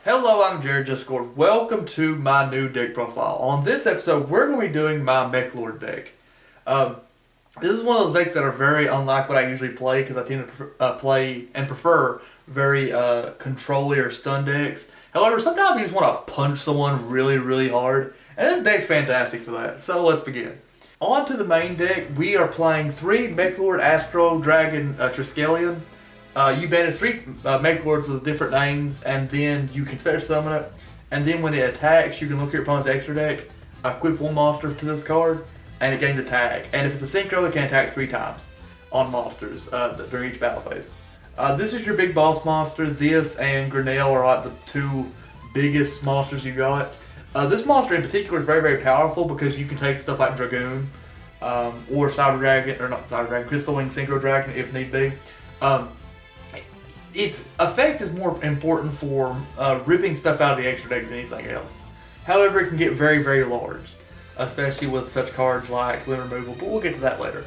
Hello, I'm Jared Discord. Welcome to my new deck profile. On this episode, we're going to be doing my Meklord deck. Um, this is one of those decks that are very unlike what I usually play because I tend to play and prefer very control-y or stun decks. However, sometimes you just want to punch someone really, really hard, and this deck's fantastic for that. So let's begin. On to the main deck, we are playing 3 Meklord Astro Dragon Triskelion. You banish 3 Meklords with different names, and then you can special summon it. And then when it attacks, you can look at your opponent's extra deck, equip 1 monster to this card, and it gains attack. And if it's a synchro, it can attack 3 times on monsters during each battle phase. This is your big boss monster. This and Grinnell are like the 2 biggest monsters you got. This monster in particular is very, very powerful because you can take stuff like Dragoon, or Cyber Dragon, or not Cyber Dragon, Crystal Wing Synchro Dragon if need be. Its effect is more important for ripping stuff out of the extra deck than anything else. However, it can get very, very large, especially with such cards like limb removal, but we'll get to that later.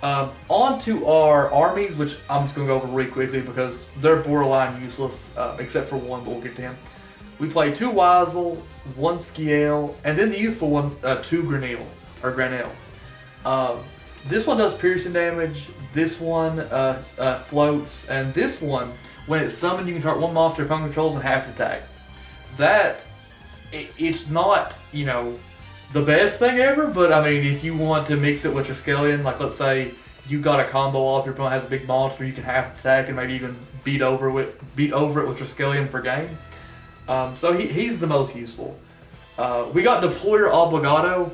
On to our armies, which I'm just going to go over really quickly because they're borderline useless, except for one, but we'll get to him. We play 2 Weisel, 1 Skiel, and then the useful one, 2 Granell. This one does piercing damage, this one floats, and this one, when it's summoned, you can target 1 monster opponent controls and half attack. It's not, the best thing ever, but I mean, if you want to mix it with your Triskelion, like let's say you got a combo off, your opponent has a big monster, you can half attack and maybe even beat over it with Triskelion for game. So he's the most useful. We got Deployer Obligado.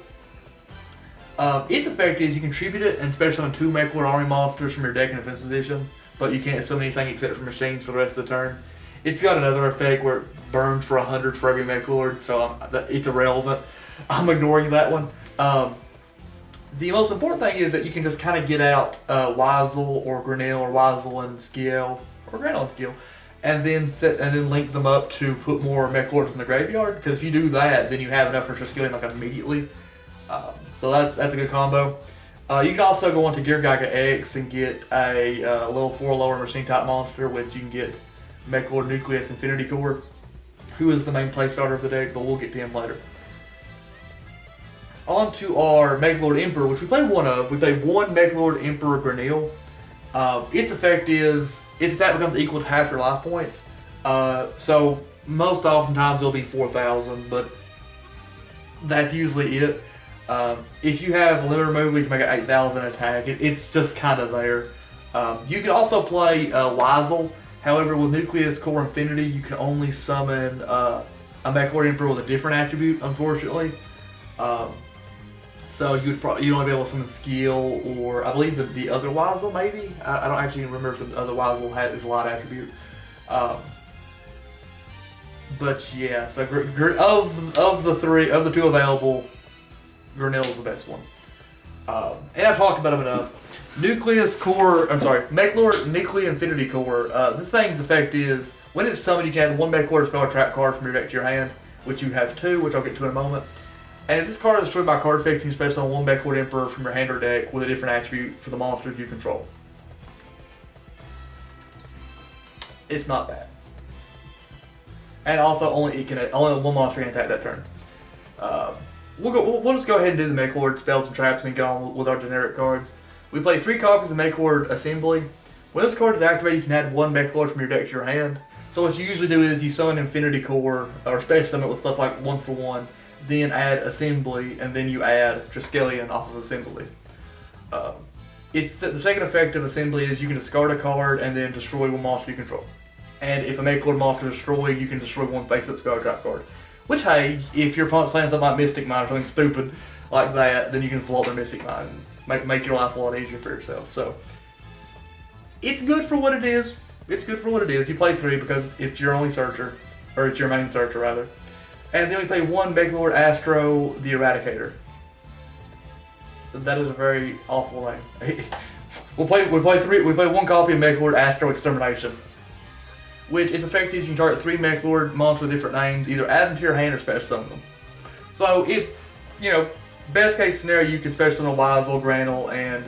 Its effect is you contribute it and special summon 2 Meklord army monsters from your deck in defense position, but you can't summon anything except for machines for the rest of the turn. It's got another effect where it burns for 100 for every Meklord, so it's irrelevant. I'm ignoring that one. The most important thing is that you can just kind of get out Weisel or Grinnell or Weisel and Skiel, or Grinnell and Skiel, and then link them up to put more Meklords in the graveyard, because if you do that, then you have enough for Triskelion like immediately. So that's a good combo. You can also go onto Gear Geiger X and get a level 4 lower machine type monster, which you can get Meklord Nucleus Infinity Core, who is the main play starter of the deck, but we'll get to him later. On to our Meklord Emperor, which we play 1 of. We play 1 Meklord Emperor Grinnell. Its effect is its attack becomes equal to half your life points. So most oftentimes it'll be 4,000, but that's usually it. If you have limit removal, you can make an 8,000 attack. It's just kind of there. You can also play Weisel. However, with Nucleus Core Infinity, you can only summon a Meklord Emperor with a different attribute, unfortunately. So you'd only be able to summon Skill, or I believe the other Weisel maybe. I don't actually remember if the other Weisel has a light attribute. But yeah, so of the 2 available, Grinnell is the best one. And I've talked about him enough. Meklord Nucleus Infinity Core. This thing's effect is, when it's summoned, you can add 1 Meklord spell or trap card from your deck to your hand, which you have 2, which I'll get to in a moment. And if this card is destroyed by a card effect, you can special summon 1 Meklord Emperor from your hand or deck with a different attribute for the monsters you control. It's not bad. And also, only 1 monster can attack that turn. We'll just go ahead and do the Meklord spells and traps and get on with our generic cards. We play 3 copies of Meklord Assembly. When this card is activated, you can add 1 Meklord from your deck to your hand. So what you usually do is you summon Infinity Core, or special summon it with stuff like 1 for 1, then add Assembly, and then you add Triskelion off of Assembly. The second effect of Assembly is you can discard a card and then destroy 1 monster you control. And if a Meklord monster is destroyed, you can destroy 1 face-up spell trap card. Which, hey, if your opponent's playing something like Mystic Mine or something stupid like that, then you can blow up their Mystic Mine and make your life a lot easier for yourself. So, it's good for what it is. You play 3 because it's your only searcher, or it's your main searcher rather. And then we play 1 Meklord Astro the Eradicator. That is a very awful name. We play 1 copy of Meklord Astro Extermination, which its effect is you can target 3 Meklord monsters with different names, either add them to your hand or special summon them. So if, best case scenario, you can special summon Weisel, Granell, and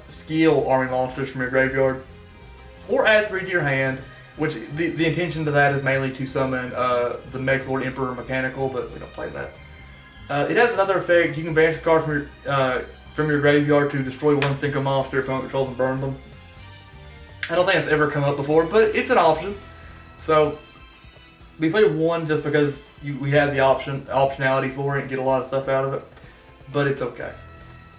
Skiel army monsters from your graveyard, or add 3 to your hand, Which the intention to that is mainly to summon the Meklord Emperor Mechanical, but we don't play that. It has another effect. You can banish this card from your graveyard to destroy one single monster your opponent controls and burn them. I don't think it's ever come up before, but it's an option. So we play one just because we have the optionality for it and get a lot of stuff out of it, but it's okay.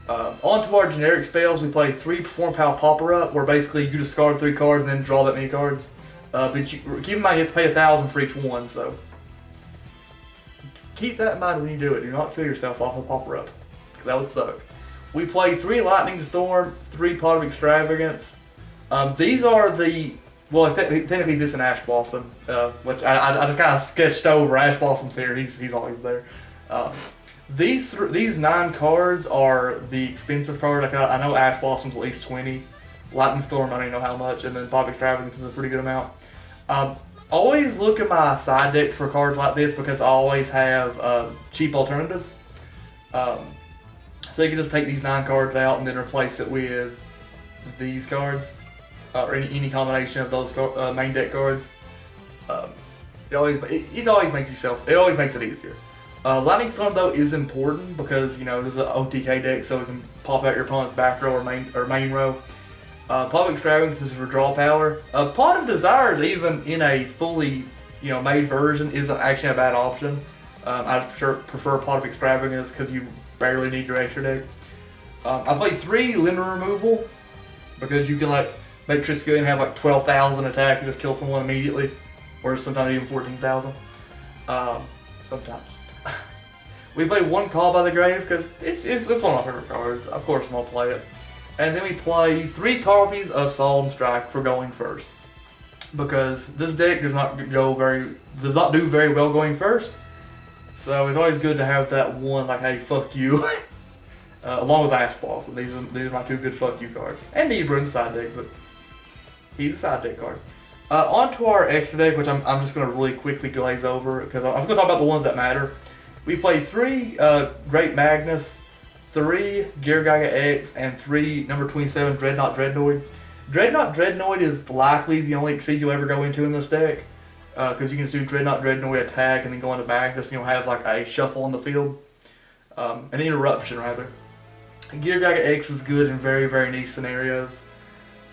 On to our generic spells, we play 3 Perform Power Popper Up, where basically you discard 3 cards and then draw that many cards. But keep in mind you have to pay 1,000 for each one, so keep that in mind when you do it. Do not kill yourself off of Popper Up, because that would suck. We play 3 Lightning Storm, 3 Pot of Extravagance. These are the, well, technically this is an Ash Blossom, which I just kind of sketched over. Ash Blossom's here, he's always there. These 9 cards are the expensive card. Like I know Ash Blossom's at least 20. Lightning Storm, I don't even know how much, and then Pot of Extravagance is a pretty good amount. Always look at my side deck for cards like this because I always have cheap alternatives. So you can just take these 9 cards out and then replace it with these cards, or any combination of those main deck cards. It always makes it easier. Lightning Storm though is important because this is an OTK deck, so it can pop out your opponent's back row or main row. Pot of Extravagance is for draw power. Pot of Desires, even in a fully made version, isn't actually a bad option. I prefer Pot of Extravagance because you barely need your extra deck. I play 3 Limit Removal because you can make Triskelion have 12,000 attack and just kill someone immediately, or sometimes even 14,000. Sometimes. We play 1 Call by the Grave because it's one of my favorite cards. Of course, I'm gonna play it. And then we play 3 copies of Solemn Strike for going first, because this deck does not do very well going first. So it's always good to have that one, hey, fuck you, along with Ash Blossom. These are my 2 good fuck you cards. And Nebra in the side deck, but he's a side deck card. On to our extra deck, which I'm just going to really quickly glaze over, because I'm just going to talk about the ones that matter. We play 3 Great Magnus, 3 Gear Gyga X, and 3 number 27 Dreadnought Dreadnoid. Dreadnought Dreadnoid is likely the only exceed you'll ever go into in this deck, because you can do Dreadnought Dreadnoid attack and then go into Magnus, and you'll have a shuffle on the field, an interruption rather. Gear Gyga X is good in very, very niche scenarios.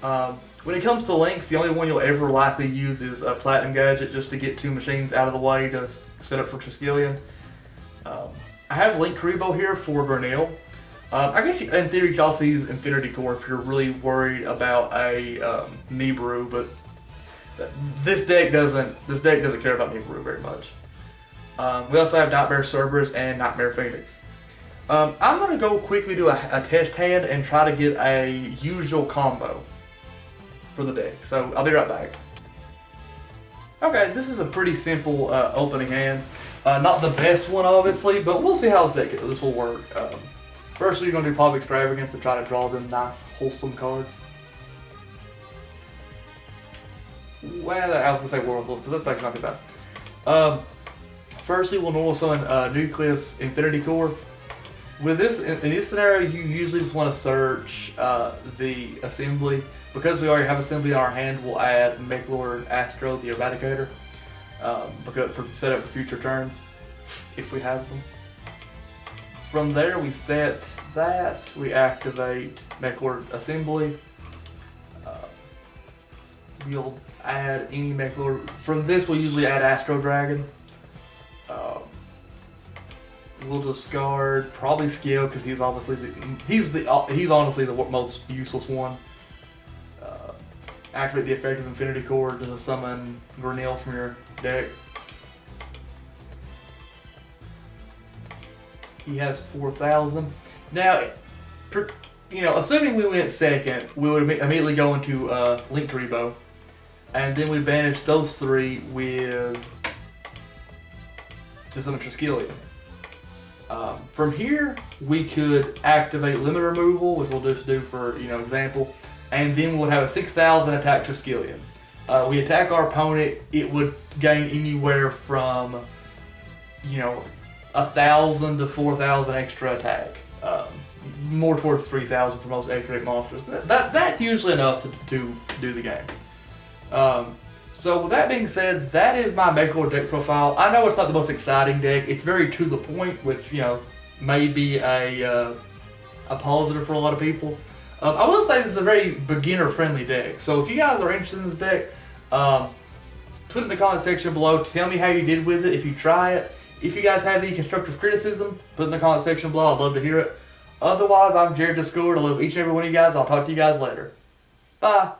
When it comes to links, the only one you'll ever likely use is a Platinum Gadget, just to get 2 machines out of the way to set up for Triskelion. I have Link Karibo here for Grinnell. I guess in theory you could also use Infinity Core if you're really worried about a Nibiru, but this deck doesn't care about Nibiru very much. We also have Nightmare Cerberus and Nightmare Phoenix. I'm going to go quickly do a test hand and try to get a usual combo for the deck, so I'll be right back. Okay, this is a pretty simple opening hand. Not the best one, obviously, but we'll see how this will work. First, you're going to do Pot of Extravagance to try to draw them nice, wholesome cards. Well, I was going to say Worthless, but that's actually not too bad. Firstly, we'll normal summon Nucleus Infinity Core. With this, in this scenario, you usually just want to search the Assembly. Because we already have Assembly in our hand, we'll add Meklord Astro, the Eradicator, set up for future turns, if we have them. From there, we set that, we activate Meklord Assembly. We'll add any Meklord. From this, we'll usually add Astro Dragon. We'll discard probably Skill because he's honestly the most useless one. Activate the effect of Infinity Core to summon Grinnell from your deck. He has 4,000. Now, assuming we went second, we would immediately go into Link Karibo, and then we banish those 3 with to summon Triskelion. From here, we could activate Limit Removal, which we'll just do for example. And then we'll have a 6,000 attack Triskelion. We attack our opponent, it would gain anywhere from, 1,000 to 4,000 extra attack. More towards 3,000 for most extra monsters. That's usually enough to do the game. So with that being said, that is my Meklord deck profile. I know it's not the most exciting deck. It's very to the point, which, you know, may be a positive for a lot of people. I will say this is a very beginner-friendly deck. So if you guys are interested in this deck, put it in the comment section below. Tell me how you did with it if you try it. If you guys have any constructive criticism, put it in the comment section below. I'd love to hear it. Otherwise, I'm Jared Discord. I love each and every one of you guys. I'll talk to you guys later. Bye.